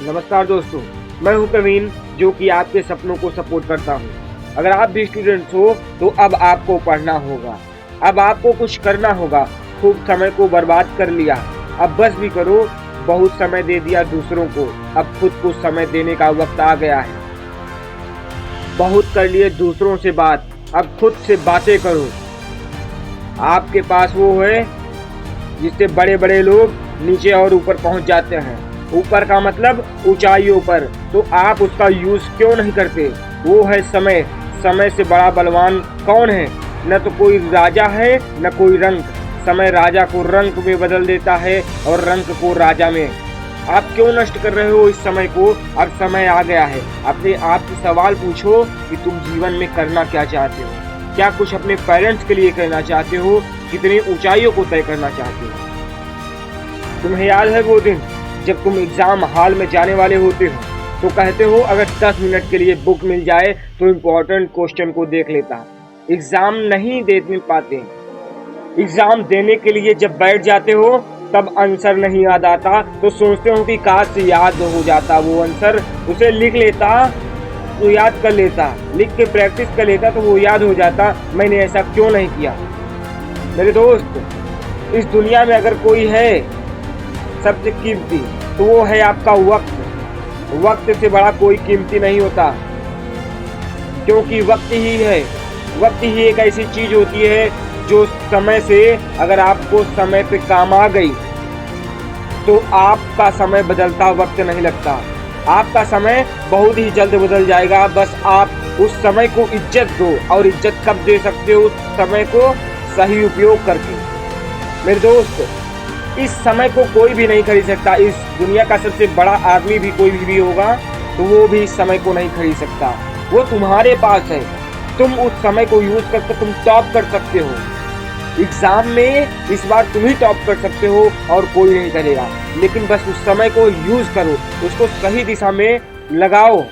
नमस्कार दोस्तों, मैं हूं प्रवीण जो कि आपके सपनों को सपोर्ट करता हूं। अगर आप भी स्टूडेंट्स हो तो अब आपको पढ़ना होगा, अब आपको कुछ करना होगा। खूब समय को बर्बाद कर लिया, अब बस भी करो। बहुत समय दे दिया दूसरों को, अब खुद को समय देने का वक्त आ गया है। बहुत कर लिए दूसरों से बात, अब खुद से बातें करो। आपके पास वो है जिससे बड़े बड़े लोग नीचे और ऊपर पहुंच जाते हैं। ऊपर का मतलब ऊंचाइयों पर, तो आप उसका यूज क्यों नहीं करते? वो है समय। समय से बड़ा बलवान कौन है? न तो कोई राजा है न कोई रंक। समय राजा को रंक में बदल देता है और रंक को राजा में। आप क्यों नष्ट कर रहे हो इस समय को? अब समय आ गया है। अपने आप से सवाल पूछो कि तुम जीवन में करना क्या चाहते हो। क्या कुछ अपने पेरेंट्स के लिए करना चाहते हो? कितनी ऊंचाइयों को तय करना चाहते हो? तुम्हें याद है वो दिन जब तुम एग्जाम हॉल में जाने वाले होते हो तो कहते हो अगर 10 मिनट के लिए बुक मिल जाए तो इम्पोर्टेंट क्वेश्चन को देख लेता। एग्जाम नहीं दे पाते। एग्जाम देने के लिए जब बैठ जाते हो तब आंसर नहीं याद आता तो सोचते हो कि काश से याद हो जाता वो आंसर, उसे लिख लेता तो याद कर लेता, लिख के प्रैक्टिस कर लेता तो वो याद हो जाता। मैंने ऐसा क्यों नहीं किया? मेरे दोस्त, इस दुनिया में अगर कोई है सबसे कीमती तो वो है आपका वक्त। वक्त से बड़ा कोई कीमती नहीं होता, क्योंकि वक्त ही है। वक्त ही एक ऐसी चीज होती है जो समय से, अगर आपको समय पे काम आ गई तो आपका समय बदलता वक्त नहीं लगता। आपका समय बहुत ही जल्द बदल जाएगा। बस आप उस समय को इज्जत दो, और इज्जत कब दे सकते हो? उस समय को सही उपयोग करके। मेरे दोस्त, इस समय को कोई भी नहीं खरीद सकता। इस दुनिया का सबसे बड़ा आदमी भी कोई भी होगा तो वो भी इस समय को नहीं खरीद सकता। वो तुम्हारे पास है, तुम उस समय को यूज करके तुम टॉप कर सकते हो। एग्जाम में इस बार तुम ही टॉप कर सकते हो और कोई नहीं करेगा। लेकिन बस उस समय को यूज करो, उसको सही दिशा में लगाओ।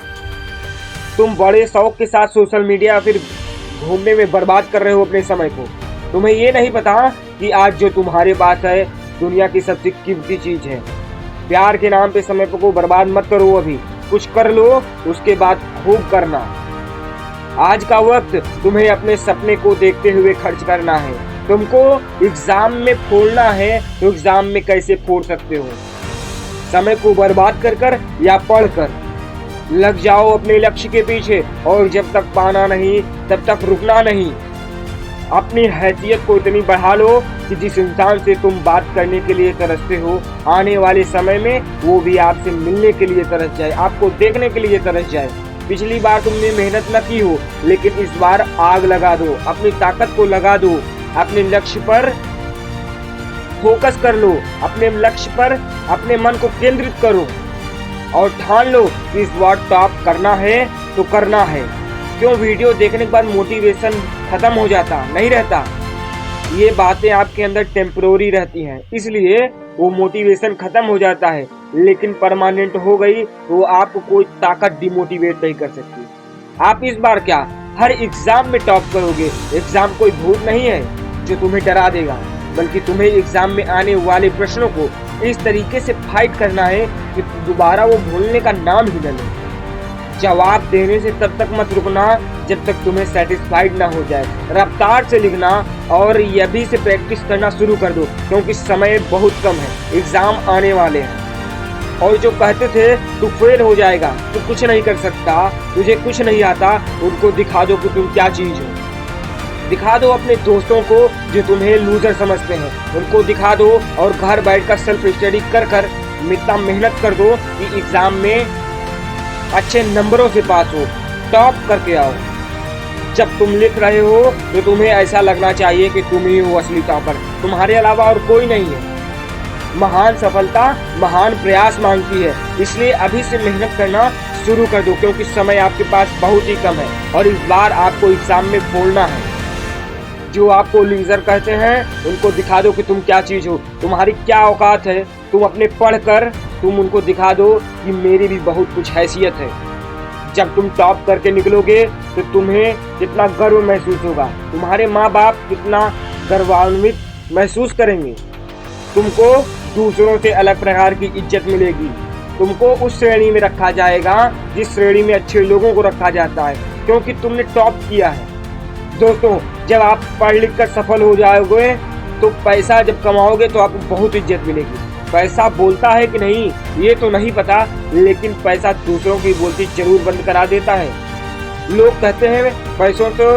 तुम बड़े शौक के साथ सोशल मीडिया फिर घूमने में बर्बाद कर रहे हो अपने समय को। तुम्हें ये नहीं पता कि आज जो तुम्हारे पास है दुनिया की सबसे कीमती चीज है। प्यार के नाम पे समय को बर्बाद मत करो। अभी कुछ कर लो, उसके बाद खूब करना। आज का वक्त तुम्हें अपने सपने को देखते हुए खर्च करना है। तुमको एग्जाम में फोड़ना है तो एग्जाम में कैसे फोड़ सकते हो? समय को बर्बाद कर कर या पढ़ कर लग जाओ अपने लक्ष्य के पीछे, और जब तक पाना नहीं तब तक रुकना नहीं। अपनी हैसियत को इतनी बढ़ा लो कि जिस इंसान से तुम बात करने के लिए तरसते हो, आने वाले समय में वो भी आपसे मिलने के लिए तरस जाए, आपको देखने के लिए तरस जाए। पिछली बार तुमने मेहनत न की हो, लेकिन इस बार आग लगा दो, अपनी ताकत को लगा दो। अपने लक्ष्य पर फोकस कर लो, अपने लक्ष्य पर अपने मन को केंद्रित करो और ठान लो कि इस बार टॉप करना है तो करना है। क्यों वीडियो देखने के बाद मोटिवेशन खत्म हो जाता? नहीं रहता। ये बातें आपके अंदर टेम्परोरी रहती हैं, इसलिए वो मोटिवेशन खत्म हो जाता है। लेकिन परमानेंट हो गई तो आपको कोई ताकत डिमोटिवेट नहीं कर सकती। आप इस बार क्या हर एग्जाम में टॉप करोगे। एग्जाम कोई भूत नहीं है जो तुम्हें डरा देगा, बल्कि तुम्हें एग्जाम में आने वाले प्रश्नों को इस तरीके से फाइट करना है कि दोबारा वो भूलने का नाम ही न ले। जवाब देने से तब तक मत रुकना जब तक तुम्हें सेटिस्फाइड ना हो जाए। रफ्तार से लिखना और यह भी से प्रैक्टिस करना शुरू कर दो, क्योंकि समय बहुत कम है। एग्जाम आने वाले हैं। और जो कहते थे तू फेल हो जाएगा, तू कुछ नहीं कर सकता, तुझे कुछ नहीं आता, उनको दिखा दो कि तुम क्या चीज हो। दिखा दो अपने दोस्तों को जो तुम्हें लूजर समझते हैं, उनको दिखा दो। और घर बैठकर सेल्फ स्टडी कर कर इतना मेहनत कर दो कि एग्जाम में अच्छे नंबरों से पास हो, टॉप करके आओ। जब तुम लिख रहे हो तो तुम्हें ऐसा लगना चाहिए कि तुम ही हो असली टॉपर, तुम्हारे अलावा और कोई नहीं है। महान सफलता महान प्रयास मांगती है, इसलिए अभी से मेहनत करना शुरू कर दो, क्योंकि समय आपके पास बहुत ही कम है और इस बार आपको एग्जाम में फोड़ना है। जो आपको लूजर कहते हैं उनको दिखा दो कि तुम क्या चीज हो, तुम्हारी क्या औकात है। तुम अपने पढ़ कर तुम उनको दिखा दो कि मेरी भी बहुत कुछ हैसियत है। जब तुम टॉप करके निकलोगे तो तुम्हें कितना गर्व महसूस होगा, तुम्हारे माँ बाप कितना गर्वान्वित महसूस करेंगे। तुमको दूसरों से अलग प्रकार की इज्जत मिलेगी। तुमको उस श्रेणी में रखा जाएगा जिस श्रेणी में अच्छे लोगों को रखा जाता है, क्योंकि तुमने टॉप किया है। दोस्तों, जब आप पढ़ लिख कर सफल हो जाओगे तो पैसा जब कमाओगे तो आपको बहुत इज्जत मिलेगी। पैसा बोलता है कि नहीं ये तो नहीं पता, लेकिन पैसा दूसरों की बोलती जरूर बंद करा देता है। लोग कहते हैं पैसों से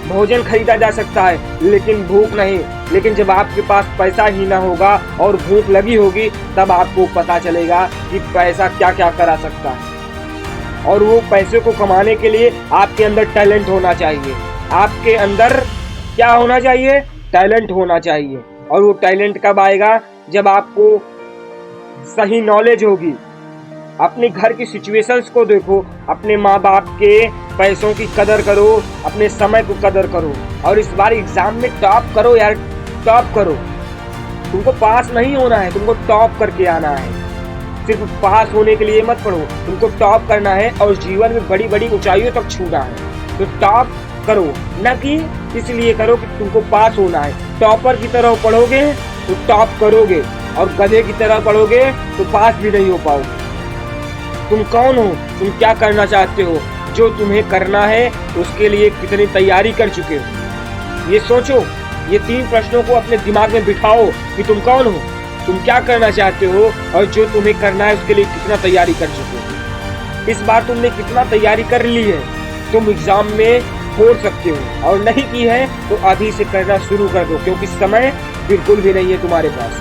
भोजन खरीदा जा सकता है लेकिन भूख नहीं। लेकिन जब आपके पास पैसा ही ना होगा और भूख लगी होगी तब आपको पता चलेगा कि पैसा क्या क्या करा सकता है। और वो पैसे को कमाने के लिए आपके अंदर टैलेंट होना चाहिए। आपके अंदर क्या होना चाहिए? टैलेंट होना चाहिए। और वो टैलेंट कब आएगा? जब आपको सही नॉलेज होगी। अपने घर की सिचुएशंस को देखो, अपने माँ बाप के पैसों की कदर करो, अपने समय को कदर करो और इस बार एग्जाम में टॉप करो यार, टॉप करो। तुमको पास नहीं होना है, तुमको टॉप करके आना है। सिर्फ पास होने के लिए मत पढ़ो, तुमको टॉप करना है और जीवन में बड़ी बड़ी ऊंचाइयों तक छूना है। तो टॉप करो, न कि इसलिए करो कि तुमको पास होना है। टॉपर की तरह पढ़ोगे तो टॉप करोगे और गधे की तरह पढ़ोगे तो पास भी नहीं हो पाओगे। तुम कौन हो? तुम क्या करना चाहते हो? जो तुम्हें करना है उसके लिए कितनी तैयारी कर चुके हो? ये सोचो। ये 3 प्रश्नों को अपने दिमाग में बिठाओ कि तुम कौन हो, तुम क्या करना चाहते हो और जो तुम्हें करना है उसके लिए कितना तैयारी कर चुके हो। इस बार तुमने कितना तैयारी कर ली है? तुम एग्जाम में फोड़ सकते हो और नहीं की है तो अभी से करना शुरू कर दो, क्योंकि समय बिल्कुल भी नहीं है तुम्हारे पास।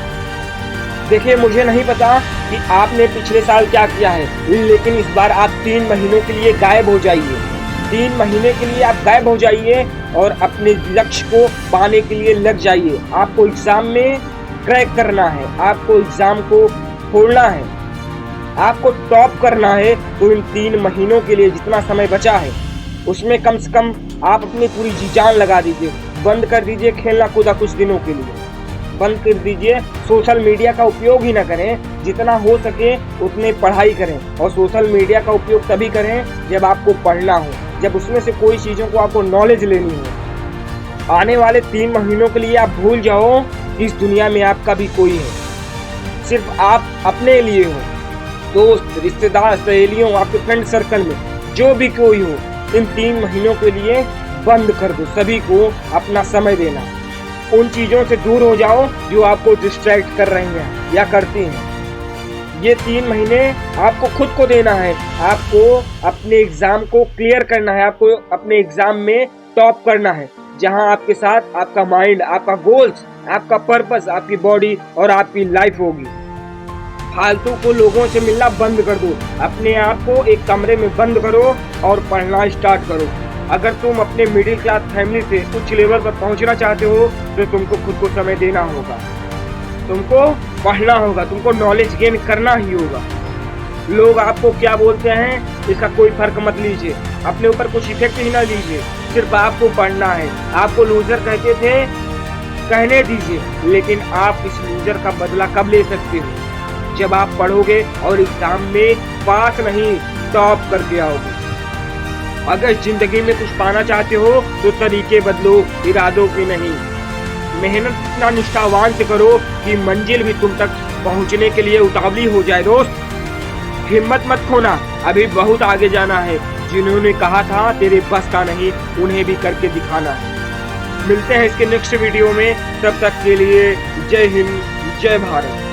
देखिए, मुझे नहीं पता कि आपने पिछले साल क्या किया है, लेकिन इस बार आप 3 महीनों के लिए गायब हो जाइए। 3 महीने के लिए आप गायब हो जाइए और अपने लक्ष्य को पाने के लिए लग जाइए। आपको एग्जाम में क्रैक करना है, आपको एग्जाम को फोड़ना है, आपको टॉप करना है। तो इन 3 महीनों के लिए जितना समय बचा है उसमें कम से कम आप अपनी पूरी जी जान लगा दीजिए। बंद कर दीजिए खेलना कूदा कुछ दिनों के लिए, बंद कर दीजिए। सोशल मीडिया का उपयोग ही ना करें, जितना हो सके उतने पढ़ाई करें। और सोशल मीडिया का उपयोग तभी करें जब आपको पढ़ना हो, जब उसमें से कोई चीज़ों को आपको नॉलेज लेनी हो। आने वाले 3 महीनों के लिए आप भूल जाओ कि इस दुनिया में आपका भी कोई है। सिर्फ आप अपने लिए हो। दोस्त, रिश्तेदार, सहेलियों, आपके फ्रेंड सर्कल में जो भी कोई हो, इन 3 महीनों के लिए बंद कर दो सभी को अपना समय देना। उन चीज़ों से दूर हो जाओ जो आपको डिस्ट्रैक्ट कर रही हैं या करती हैं। ये 3 महीने आपको खुद को देना है। आपको अपने एग्ज़ाम को क्लियर करना है, आपको अपने एग्ज़ाम में टॉप करना है, जहां आपके साथ आपका माइंड, आपका गोल्स, आपका पर्पस, आपकी बॉडी और आपकी लाइफ होगी। फालतू को लोगों से मिलना बंद कर दो। अपने आप को एक कमरे में बंद करो और पढ़ना स्टार्ट करो। अगर तुम अपने मिडिल क्लास फैमिली से उच्च लेवल पर पहुंचना चाहते हो तो तुमको खुद को समय देना होगा, तुमको पढ़ना होगा, तुमको नॉलेज गेन करना ही होगा। लोग आपको क्या बोलते हैं इसका कोई फर्क मत लीजिए, अपने ऊपर कुछ इफेक्ट ही ना लीजिए। सिर्फ आपको पढ़ना है। आपको लूजर कहते थे, कहने दीजिए, लेकिन आप इस लूजर का बदला कब ले सकते हो? जब आप पढ़ोगे और एग्जाम में पास नहीं टॉप करके आओगे। अगर जिंदगी में कुछ पाना चाहते हो तो तरीके बदलो, इरादों की नहीं। मेहनत इतना निष्ठावान से करो कि मंजिल भी तुम तक पहुंचने के लिए उतावली हो जाए। दोस्त, हिम्मत मत खोना, अभी बहुत आगे जाना है। जिन्होंने कहा था तेरे बस का नहीं, उन्हें भी करके दिखाना है। मिलते हैं इसके नेक्स्ट वीडियो में, तब तक के लिए जय हिंद, जय भारत।